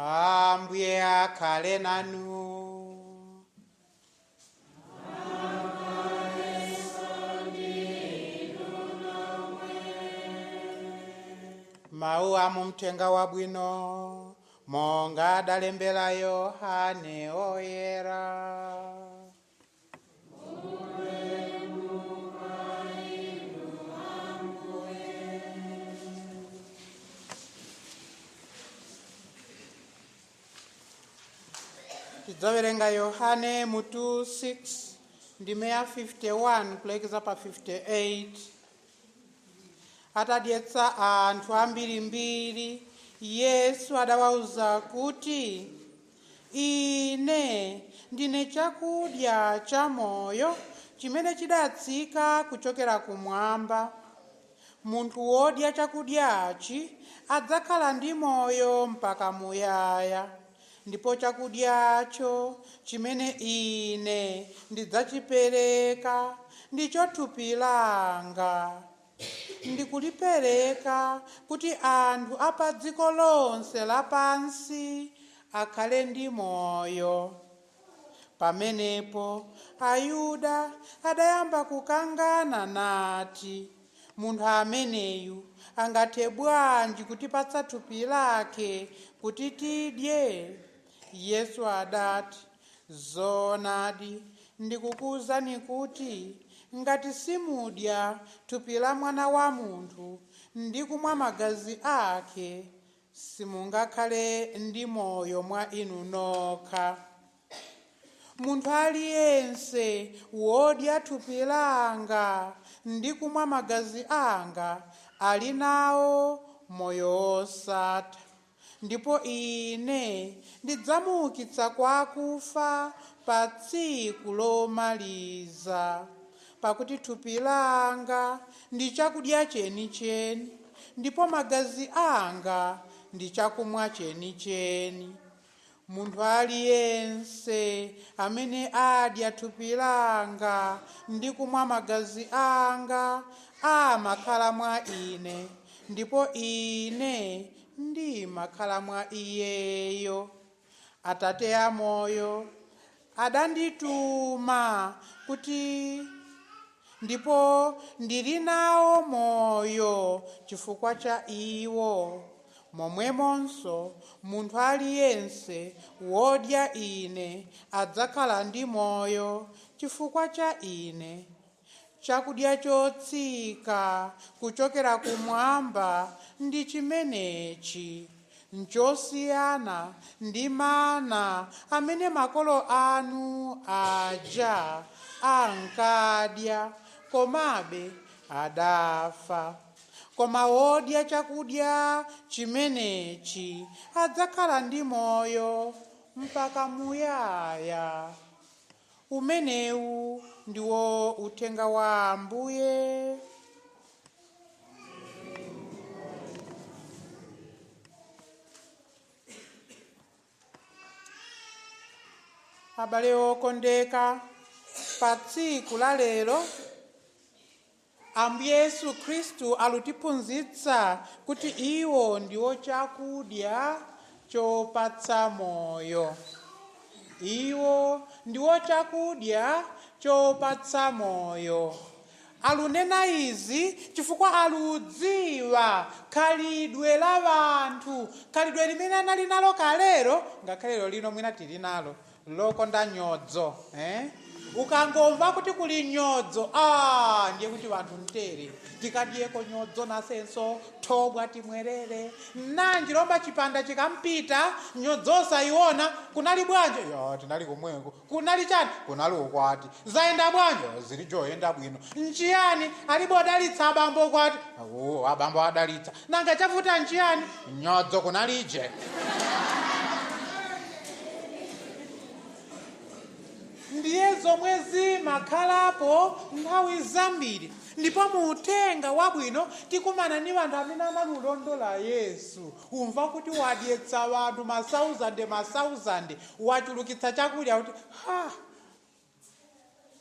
Ambuye akhale nanu. Mawu a mumthenga wabwino monga adalembera Yohane oyera. Tidzawerenga Yohane mutu 6 ndime ya 51 kulekeza pa 58. Atadyetsa anthu ambirimbiri, Yesu adawauza kuti, ine ndine chakudya cha moyo chimene chidatsika kuchokera kumwamba. Munthu wodya chakudyachi adzakhala ndi moyo mpaka muyaya, ndipo chakudyacho chimene ine ndidzachipereka ndicho thupi langa. Ndikulipereka kuti anthu apa dziko lonse lapansi akhale ndi moyo. Pamenepo Ayuda adayamba kukangana nati, munthu ameneyu angathe bwanji kutipatsa thupi lake kuti tidye? Yesu adati, zoonadi ndikukuwuzani kuti ngati simudya thupi la Mwana wa Munthu ndi kumwa magazi ake, simungakhale ndi moyo mwa inu nokha. Munthu aliyense wodya thupi langa ndi kumwa magazi anga ali nawo moyo wosatha, ndipo ine ndidzamuukitsa kwa akufa pa tsiku lomaliza. Pakuti thupi langa ndi chakudya chenicheni, ndipo magazi anga ndi chakumwa chenicheni. Munthu aliyense amene adya thupi langa ndi kumwa magazi anga amakhala mwa ine, ndipo ine ndimakhala mwa iyeyo. Atate amoyo adandituma kuti ndipo ndili nawo moyo chifukwa cha iwo. Momwemonso munthu aliyense wodya ine adzakhala ndi moyo chifukwa cha ine. Chakudya chotsika kuchokera kumwamba ndi chimenechi, nchosiyana ndi mana amene makolo anu aja ankadya, komabe adafa. Koma wodya chakudya chimenechi adzakhala ndi moyo mpaka muyaya. Umenewu ndiwo uthenga wa Ambuye. Abale okondeka, pa tsiku la lero Ambuye Yesu Khristu alutiphunzitsa kuti iwo ndiwo chakudya chopatsa moyo. Iwo ndiwo chakudya chopatsa moyo. Alunena izi chifukwa aludziwa khalidwe la vanthu, khalidwe limene anali nalo kalero, ngakhale lino mwina tili nalo, lokonda nyodzo. Ukangomva kuti kuli nyodzo, ndiye kuti vanthu mtere tikadyeko nyodzo nasenso thobwa timwerere. Nanji lomba chipanda chikampita nyodzo osayiona, kunali bwanji? Tinali komweko. Kunali chani? Kunali ukwati. Zayenda bwanji? Zili joyenda bwino. Nchiyani? Alibo adalitsa abambo kwati? Abambo adalitsa. Nanga chavuta nchiyani? Nyodzo kunalije. Ndiye zomwe zimakhalapo nthawi zambiri. Ndipo mu uthenga wabwino tikumana ndi vanthu amene analulondola Yesu. Umva kuti wadyetsa vanthu masauzande, wachulukitsa chakudya kuti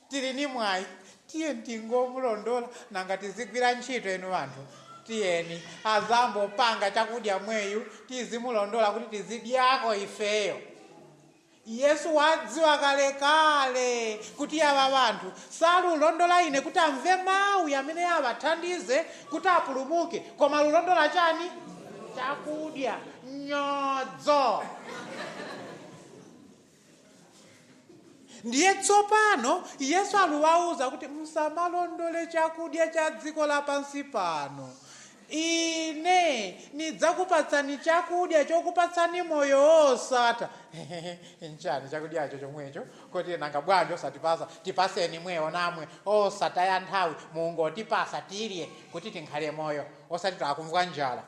tili ni mwayi, tiye tingomulondola nanga tizigwira ntchito enu vanthu. tiyeni azambo panga chakudya mweyu tizimulondola kuti tizidyako ifeyo. Yesu wadziwa kale kuti ava vanthu salulondola ine kuti amve mawu yamene avathandize kuti apulumuke, koma lulondola chani? Chakudya, nyodzo. Ndiye tsopano Yesu aluwauza kuti musamalondole chakudya cha dziko lapansi pano. Ine nidzakupatsani chakudya chokupatsani moyo wosatha. Nchani chakudyacho chomwecho? Kuti nanga bwanji osatipasa tipaseni mwewo namwe osataya nthawi mungotipasa tidye kuti tinkhale moyo osati takumva njala.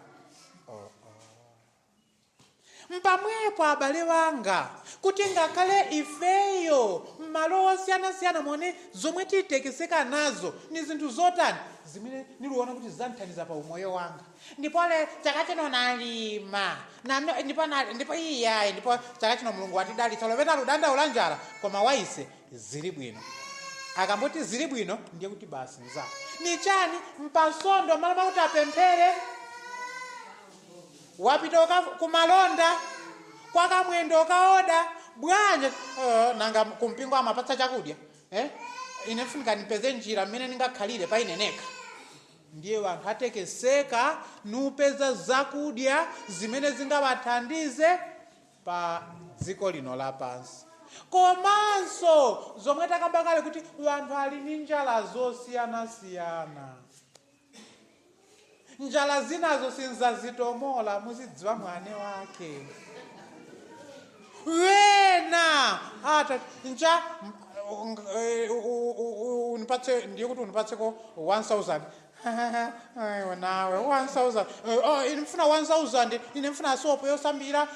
Mpamwepo abale wanga kuti ngakhale ifeyo m'malo osiyanasiyana mone zomwe titekeseka nazo ni zinthu zotani zimene niluona kuti zanthandiza pa umoyo wanga. Ndipole chaka chino nalima ndipo iyayi ndipo chaka chino Mulungu watidalitsa lopeta ludandaula njala, koma waise zili bwino. Akamboti zili bwino ndiye kuti basi nza ni chani mpasondo malama kuti apemphere wapita kumalonda kwa kamwendo ukaoda bwanja nanga kumpingo amapatsa chakudya ine funika nipeze njira mmene ningakhalire pa ine nekha. Ndiye wanthu atekeseka nupeza zakudya zimene zingavathandize pa dziko lino lapansi. Komanso zomwe takamba kale kuti wanthu ali ni njala zosiyanasiyana. Njala zinazo sinzazitomola muzidziwa mwane wake. Wena ata nja unipatse ndiye kuti unipatseko 1000. Ayo nawe 1000. Inifuna 1000 inifuna sopo yosambira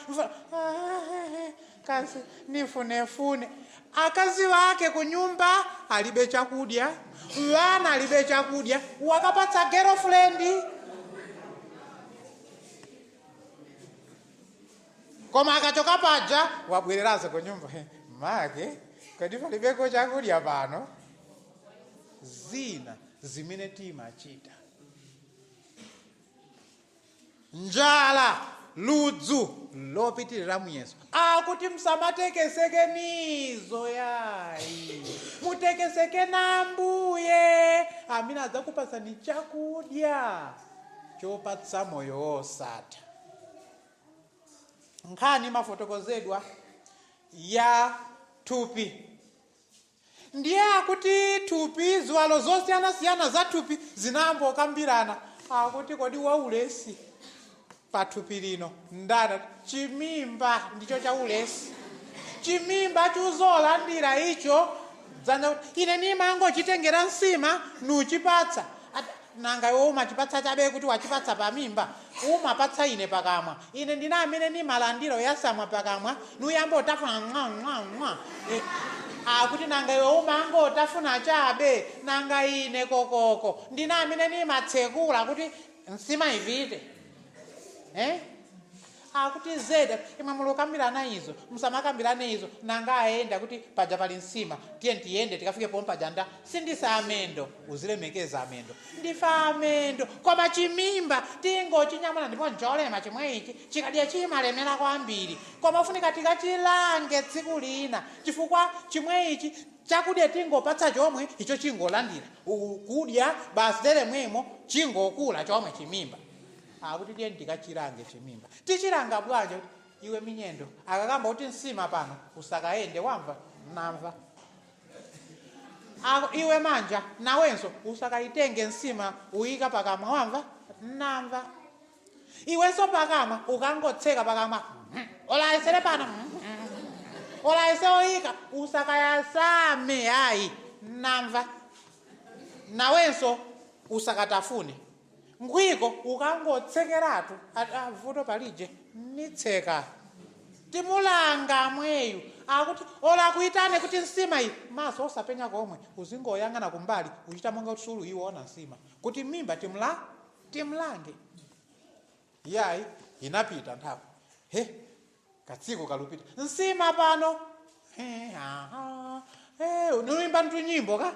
kasi nifune. Akazi wake kunyumba alibe chakudya, wana alibe chakudya, wakapatsa girlfriend. Koma akachoka paja wabwereraze kunyumba. Make kodi palibeko chakudya pano. Zina zimene timachita. Njala ludzu lopitirira muyeso. Akuti msamatekeseke nizo yayi. Mutekeseke na Ambuye amene adzakupasani chakudya chopatsa moyo wosatha. Nkhani mafotokozedwa ya thupi. Ndiye akuti thupi ziwalo zosiyanasiyana za thupi zinambo kambirana. Akuti kodi waulesi pa thupi lino ndana chimimba ndicho cha ulesi. Chimimba chuzolandira icho dzanja ine nimango chitengera nsima nuchipatsa. Nanga iwe umachipatsa chabe kuti wachipatsa pa mimba umapatsa ine pakamwa. Ine ndina amene ni malandiro yasamwa pakamwa nuyamba utafuna akuti nanga iwe umango utafuna chabe nanga ine kokoko ndina amene ni matsekula kuti nsima ivite. Akuti zeda imwe mulokambirana izo musamakambirane izo nanga aenda kuti paja pali nsima tiyende tikafike pompa janda sindisa amendo uzilemekeza amendo ndifa amendo koma chimimba tingo chinyamula ndipo njolema chimwe ichi chikadya chimalemera kwambiri koma funika tikachilange tsiku lina chifukwa chimwe ichi chakudya tingopatsa chomwe icho chingolandira kudya basi lere mwemo chingokula chomwe chimimba. Akuti tiye ndikachirange chimimba. Tichiranga bwanji iwe minyendo akakamba kuti nsima pano usakaende wamva namva. Iwe manja nawenso usakaitenge nsima uika pakamwa wamva namva. Iwenso pakamwa ukangotseka pakamwa olaisere pano olaise oika usakayasame hayi namva. Nawenso usakatafune ngwiko ukangotsekeratu vuto palije nitseka timulanga mweyu akuti ola kuitane kuti nsima iyi maso osapenya komwe uzingoyang'ana kumbali uchita monga usulu iwona nsima kuti mimba timlange yayi inapita nthawi katsiku kalupita nsima pano unuimba ntu nyimbo ka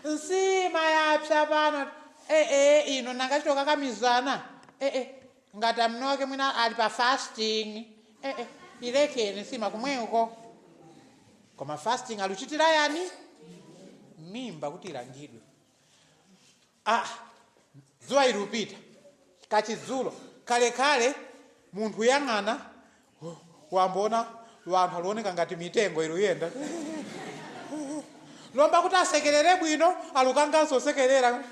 nsima yapsa pano ino nangachitoka kamizana ngati amuna wake mwina ali pa fasting ilekeni sima kumweko. Koma fasting aluchitira yani mimba kuti ilangidwe. Dzuwa ilupita kachidzulo kale munthu yang'ana wambona wanthu aluoneka ngati mitengo iluyenda lomba kuti asekerere bwino alukanganso osekerera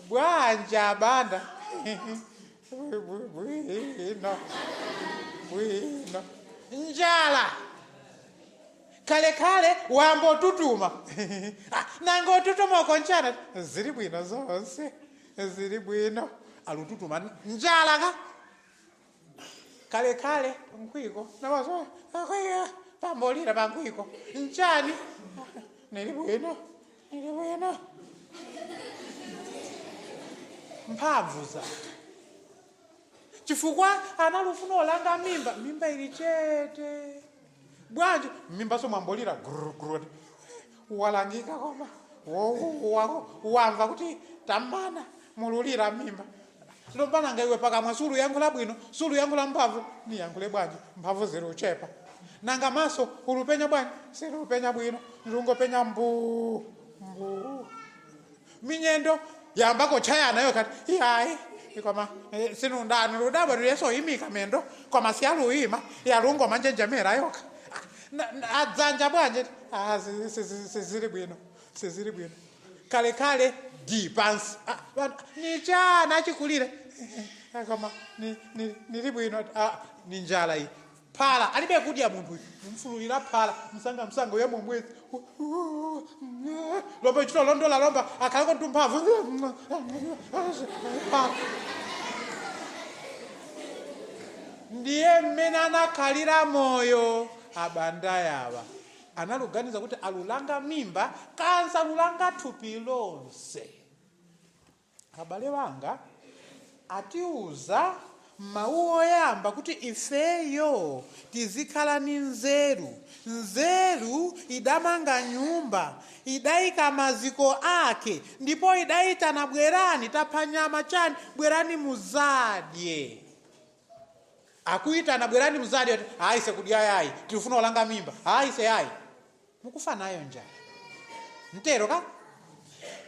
bwanja banda bwino njala kale wambotutuma nango tutuma ukonchana ziri bwino zonse ziri bwino alututuma njala kale nkwiko nabazo pambolira pankwiko nchani nili bwino mphamvu za chifukwa analufuna olanga mimba ili chete bwanji mimba so mwambolira guruguru walangika koma wamva kuti tamana mululira mimba lombana ngaiwe pakamwa sulu yangu la bwino sulu yangu la mphamvu ni yangu le bwanji mphamvu ziri uchepa nanga maso ulupenya bwanji siri upenya bwino ndungopenya mbu minyendo yambako chaya nayo kati hayi koma sinundani ludabo yeso imika mendo koma siyaluima yalungo manje jamera yoka adzanja bwanje siziri bwino kale dipansi ni chana chikulire koma nili bwino ni njala iyi phala alibe kudya munthu mfululira phala msanga yemwe mwezi lomba chito londola lomba akhaleko ntumphamvu ndiye mmene anakhalira moyo abandayava analuganiza kuti alulanga mimba kansa alulanga thupi lonse. Abale wanga atiuza mawu oyamba kuti ifeyo tizikhala ni nzeru idamanga nyumba idayika maziko ake ndipo idayitana bwerani taphanyama chani bwerani muzadye. Akuitana bwerani muzadye hayi sekudya yayi tifuna olanga mimba hayi se yayi mukufa nayo njala ntero ka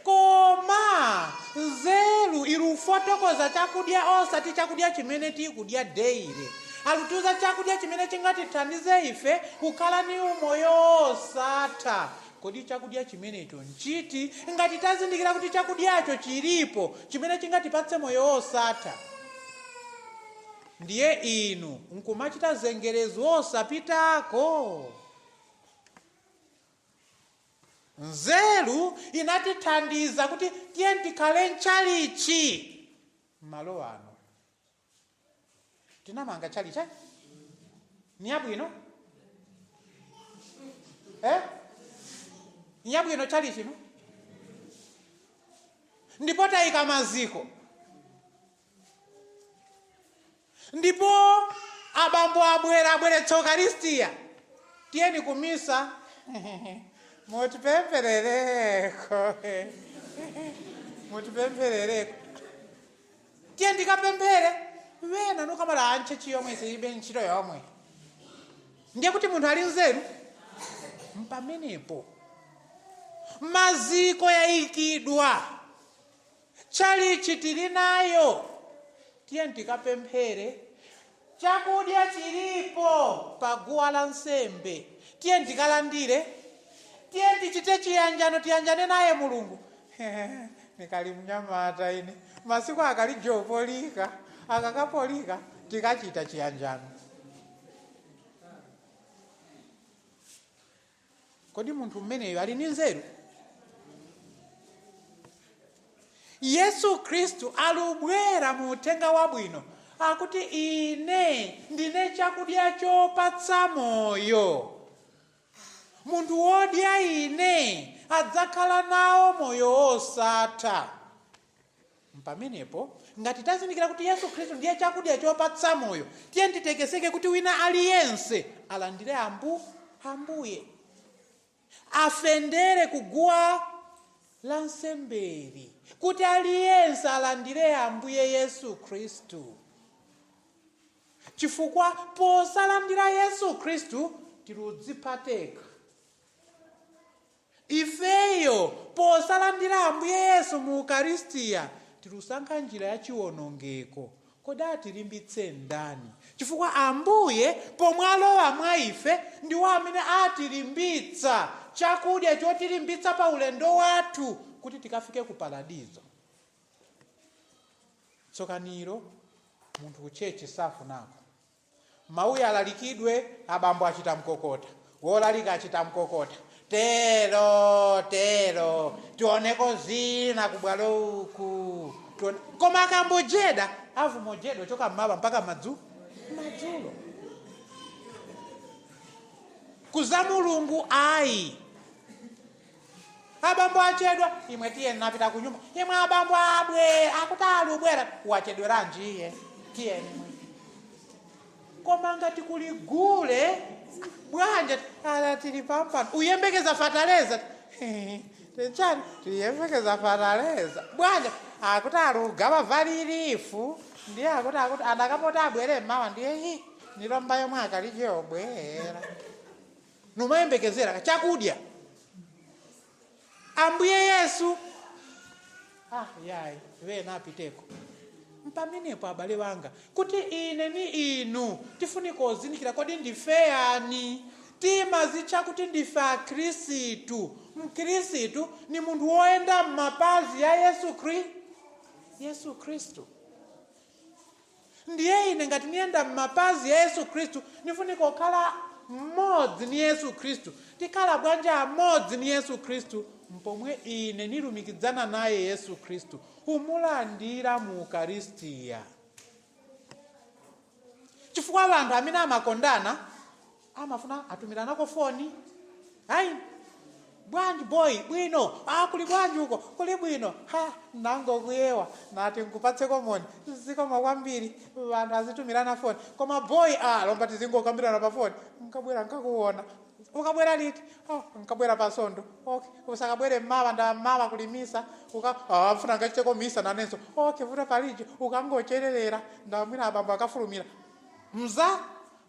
koma nzeru irufotokoza chakudya osati chakudya chimene tikudya daily. Alituza chakudya chimene chingatithandize ife kukhala ni umoyo osatha. Kodi chakudya chimene icho nchiti ngati tazindikira kuti chakudyacho chilipo chimene chingatipatse moyo osatha. Ndiye inu nkumachita zengerezo osapitako. Nzeru inatithandiza kuti tiye tikhale nchalichi malo ano. Tinamanga chalichi ni yabwino ni yabwino chalichi no ndipo tayika maziko ndipo abambo abweretsa Eucharistia tiyeni kumisa mutipempherereko tiye ndikapemphere wena nukamala anche chiyomwe isibe ntchito yomwe. Ndiye kuti munthu ali nzeru mpamenepo maziko yayikidwa chalichi tili nayo tiye ndikapemphere chakudya chilipo paguwa la nsembe tiye ndikalandire tiye ndichite chiyanjano tiyanjane naye Mulungu. Nikali mnyamata ine masiku akali jopolika akakapolika tikachita chiyanjano. Kodi munthu mmeneyo ali ni nzeru? Yesu Kristu alubwera mu uthenga wabwino akuti ine ndine chakudya chopatsa moyo. Munthu wodya ine adzakhala nawo moyo osatha. Mpamenepo ngati tazindikira kuti Yesu Kristu ndiye chakudya chopatsa moyo tiye nditekeseke kuti wina aliyense alandire Ambuye afendere kuguwa la nsemberi kuti aliyense alandire Ambuye Yesu Khristu. Chifukwa posalandira Yesu Khristu tiludzipateka. Ifeyo posalandira Ambuye Yesu mu Ukaristiya tilusankha njira ya chiwonongeko. Koda tilimbitse ndani? Chifukwa Ambuye pomwalowa mwa ife ndiwo amene atilimbitsa chakudya chotilimbitsa pa ulendo wathu kuti tikafike ku paradizo. Tsokaniro munthu kuchechi safunako. Mauya alalikidwe abambo achita mkokota, wolalika achita mkokota. Tero tioneko zina kubwalo uku. Koma akambojeda avu mojedo choka mmaba mpaka madzulo. Kuza Mulungu ayi. Abambo achedwa imwe tiye napita kunyumba. Imwe abambo abwe akutali ubwera wachedwera njiye. Tiyeni mwe. Koma ngati kuligule bwanja ala tilipampa uyembekeza fataleza. Tenchani tuyembekeza fataleza. Bwanja akutali ugaba valirifu ndiye akuti anakapota abwere mama ndiye nilomba yomwe akalije obwera. Numayembekezera chakudya. Ambuye Yesu yayi wena apiteko. Mpamenepo abale wanga kuti ine ni inu tifuniko ozinikira kodi ndife yani. Timazicha kuti ndife Khristu. Mkhristu ni munthu woyenda m'mapazi ya Yesu Khristu. Ndiye ine ngati niyenda m'mapazi ya Yesu Khristu nifuniko kukhala mmodzi ni Yesu Khristu. Tikhala bwanja mmodzi ni Yesu Khristu mpomwe ine nilumikidzana naye Yesu Khristu umulandira mu Ukaristiya. Chifukwa abantu amene amakondana amafuna atumiranako foni. Hayi bwanji boy bwino kuli bwanji uko kuli bwino nango kuyewa nati nkupatseko moni zikoma kwambiri vantu azitumirana foni koma boy lomba tizingokambirana pa foni nkabwera nkakuona ukabwera liti nkabwera pasondo okay usakabwere mmawa nda mmawa kulimisa afuna ngachiteko misa nanenso okay vuta palije ukangochererera ndamwina abambo akafulumira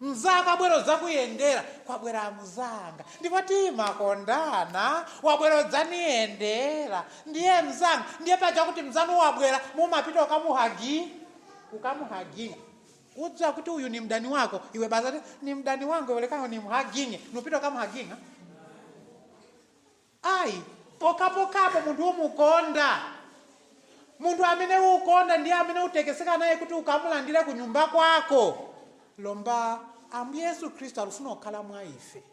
mzaka bwero zakuyendera kwabwera mzanga ndipo timakondana wabwero dzaniendera ndiye mzanga ndiye paja kuti mzanu wabwera mumapita ukamuhaginga udza kuti uyu ni mdani wako iwe bazati ni mdani wangu welekano ni muhaginge nupita ukamuhaginga ayi pokapo munthu umukonda munthu amene ukonda ndiye amene utekeseka naye kuti ukamulandire ku nyumba kwako. Lomba Ambuye Yesu Khristu alufuna okhala mwa ife.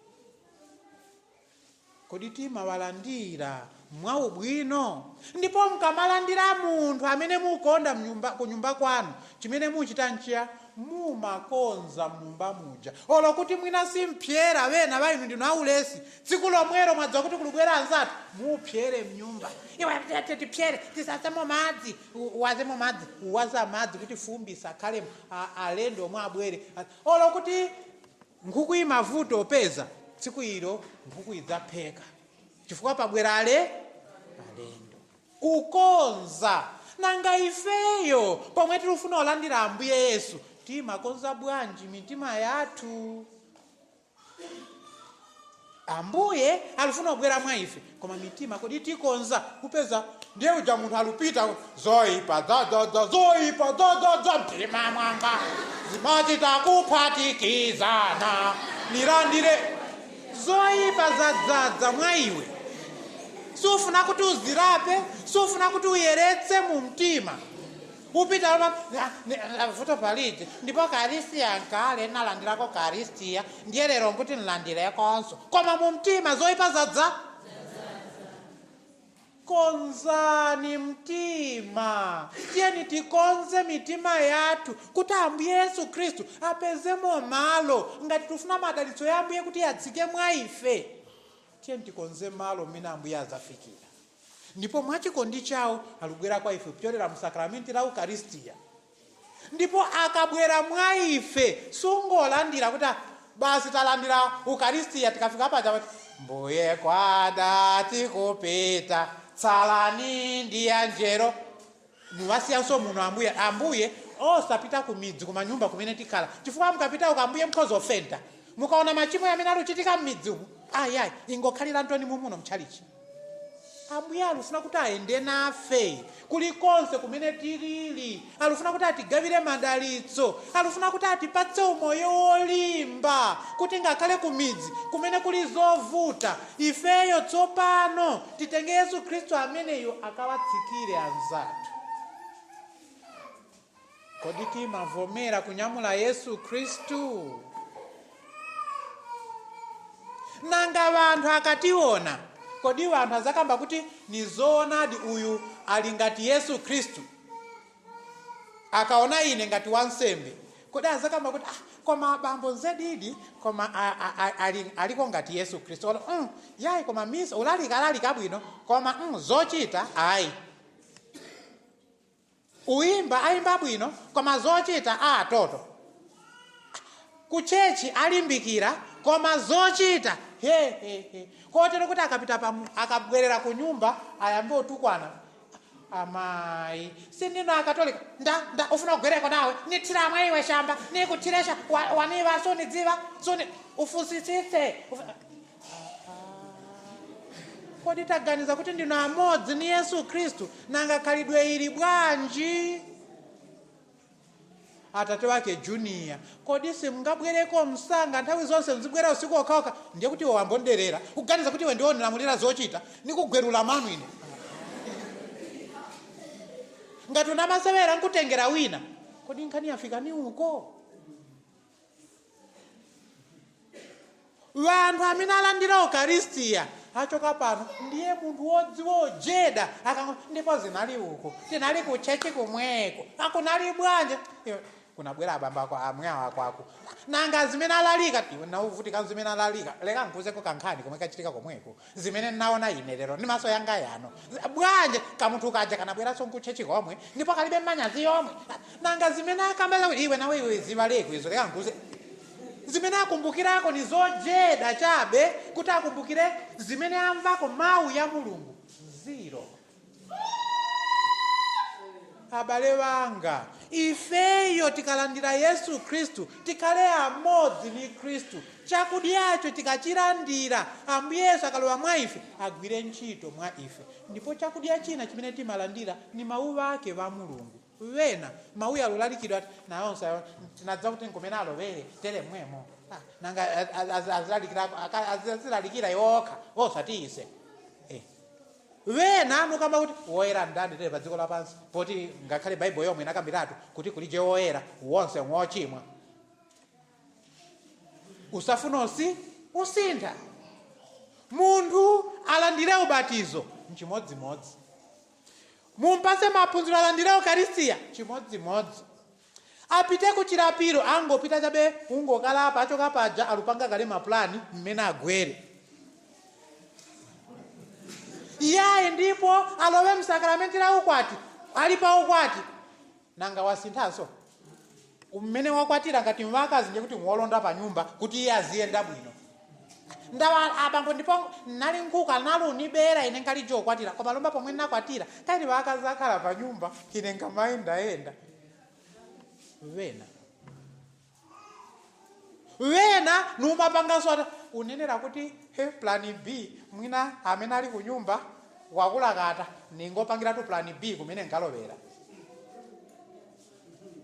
Kodi timawalandira mwa ubwino? Ndipo mkamalandira munthu amene mukonda ku nyumba kwanu chimene muchita nchiya mumakonza mnyumba muja. Olo kuti mwina simpyera wena vainu ndinu aulesi tsiku lomwero mwadza kuti kulubwera anzatu mupyere mnyumba. Iwe tipyere tisasemo madzi uwazemo madzi uwaza madzi kuti fumbisa kale alendo omwe abwere. Olo kuti nkhuku imavuto opeza tsiku ilo nkhuku idzapheka chifukwa pabwera alendo. Ukonza nanga ifeyo pomwe tilufuna olandira Ambuye Yesu timakonza bwanji mitima yathu? Ambuye alufuna kubwera mwa ife koma mitima kodi tikonza kupeza ndiye uja munthu alupita zoipa mtima mwanga zimachita kuphatikizana nilandire zoipa zadzaza mwa iwe. Sufuna kuti uzirape, sufuna kuti uyeretse mu mtima. Upita vuto palije ndipo Ukaristiya nkale nalandirako Ukaristiya ndiye lero kuti nilandirekonso koma mu mtima zoipa zadza. Konzani mtima. Tiyeni tikonze mitima yathu kuti Ambuye Yesu Khristu apezemo malo ngati tufuna madalitso ya Ambuye kuti yadzike mwa ife. Tiyeni tikonze malo mmene Ambuye azafikira. Ndipo mwachikondi chawo alubwera kwa ife kupyolera mu sakramenti la Ukaristiya. Ndipo akabwera mwa ife sungolandira kuti basi talandira Ukaristiya tikafika paja kuti mbuye kwada tikupita tsalani ndi anjelo muwasiyanso muno ambuye osapita ku midzi kuma nyumba kumene tikhala chifukwa mukapita uko ambuye mkhozi ofenta mukaona machimo amene aluchitika m'midzi umu ayayi ingokhalira ntoni mumuno mtchalichi ambuye alufuna kuti ayende nafe kulikonse kumene tilili alufuna kuti atigawire madalitso alufuna kuti atipatse umoyo wolimba kuti ngakhale ku midzi kumene kuli zovuta ifeyo tsopano titenge Yesu Khristu ameneyo akawatsikire anzathu. Kodi timavomera kunyamula Yesu Khristu? Nanga vanthu akationa kodi vanthu azakamba kuti nizoonadi uyu ali ngati Yesu Khristu akaona ine ngati wansembe kodi azakamba kuti koma bambo nzedidi koma aliko ngati Yesu Khristu yayi koma misa ulalika bwino koma zochita ayi uimba ayimba bwino koma zochita toto kuchechi alimbikira koma zochita kotero kuti akabwerera ku nyumba ayambe otukwana amayi sindino akatolika nda ufuna kugwereko nawe nithira mwayiwe shamba nikuthiresha waniva sonidziva soni ufusisise kodi taganiza kuti ndino amodzi ni Yesu Khristu nanga khalidwe ili bwanji? Atate wake Junior kodi simungabwereko msanga nthawi zonse mzibwera usiku okhaokha ndiye kuti wambonderera kuganiza kuti we ndiwo nilamulira zochita nikugwerula manu ine ngati unamasewera nkutengera wina kodi nkhani yafika ni uko? Vanthu amene alandira Ukaristiya achoka pano ndiye munthu wodziwa ojeda ndipo zinali uko tinali kuchechi kumweko akunali bwanje kunabwera abamba kwa amwawa kwako nanga zimene alalika iwe nauvutika zimene alalika leka nkuzeko kankhani komwe kachitika komweko zimene naona ine lero ndi maso yanga yano bwanje kamunthu kaja kanabweranso nkuchechi komwe ndipo kalibe manyazi yomwe nanga zimene akambaza iwe nawe iwe zibaleko izo leka nkuze zimene akumbukirako ni zojeda chabe kuti akumbukire zimene amvako mawu ya Mulungu zero. Abale banga ifeyo tikalandira Yesu Khristu tikale amodzi ni Khristu chakudyacho tikachilandira ambuye Yesu akalowa mwa ife agwire ntchito mwa ife ndipo chakudya china chimene timalandira ni mawu ake wa Mulungu wena mawu alulalikidwa naonse tinadza kuti nkomena alovere tere mwemo nanga azilalikira yokha osatise wena nukamba kuti woyera ndani tere pa dziko lapansi poti ngakhale Baibulo yomwe inakambiratu kuti kulije woyera wonse wochimwa usafuna usintha munthu alandire ubatizo mchimodzimodzi mumpase maphunziro alandire Ukaristiya chimodzimodzi apite kuchilapiro angopita chabe ungokalapa achoka paja alupanga kale maplani mmene agwere yayi ndipo alowe msakramenti la ukwati ali pa ukwati nanga wasinthanso mmene wakwatira ngati mvakazi nje kuti mwolonda pa nyumba kuti iye aziyenda bwino ndawa abambo ndipo nali nkuka nalo unibera ine ngali jo kwatira koma lomba pomwe nakwatira kali vakazi akhala pa nyumba ine ngamaenda wena numapangaswa unenera kuti plan B mwina amene ali ku nyumba wakulakata ningopangira tu plan B kumene ngalowera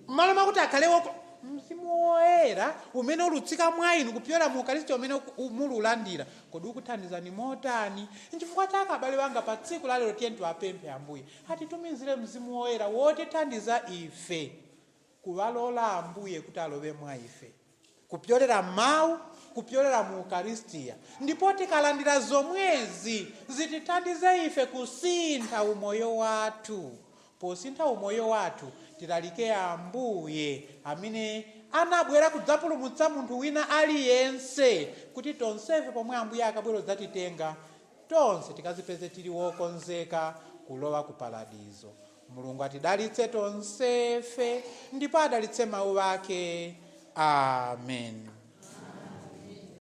maloma kuti akhalewo mzimu woyera umene ulutsika mwa inu kupyola mu Ukaristiya umene mululandira kodi ukuthandizani motani? Nchifukwa chake abale banga pa tsiku la lero tiyeni tiwapemphe ambuye atitumizire mzimu woyera wotithandiza ife kuwalola ambuye kuti alowe mwa ife kupyolera mawu kupyolera mu Ukaristiya ndipo tikalandira zomwezi zitithandize ife kusintha umoyo wathu. Posintha umoyo wathu tilalike ambuye amene anabwera kudzapulumutsa munthu wina aliyense kuti tonsefe pomwe ambuye akabwera kudzatitenga tonse tikazipeze tili wokonzeka kulowa ku paradizo. Mulungu atidalitse tonsefe ndipo adalitse mawu ake. Amen.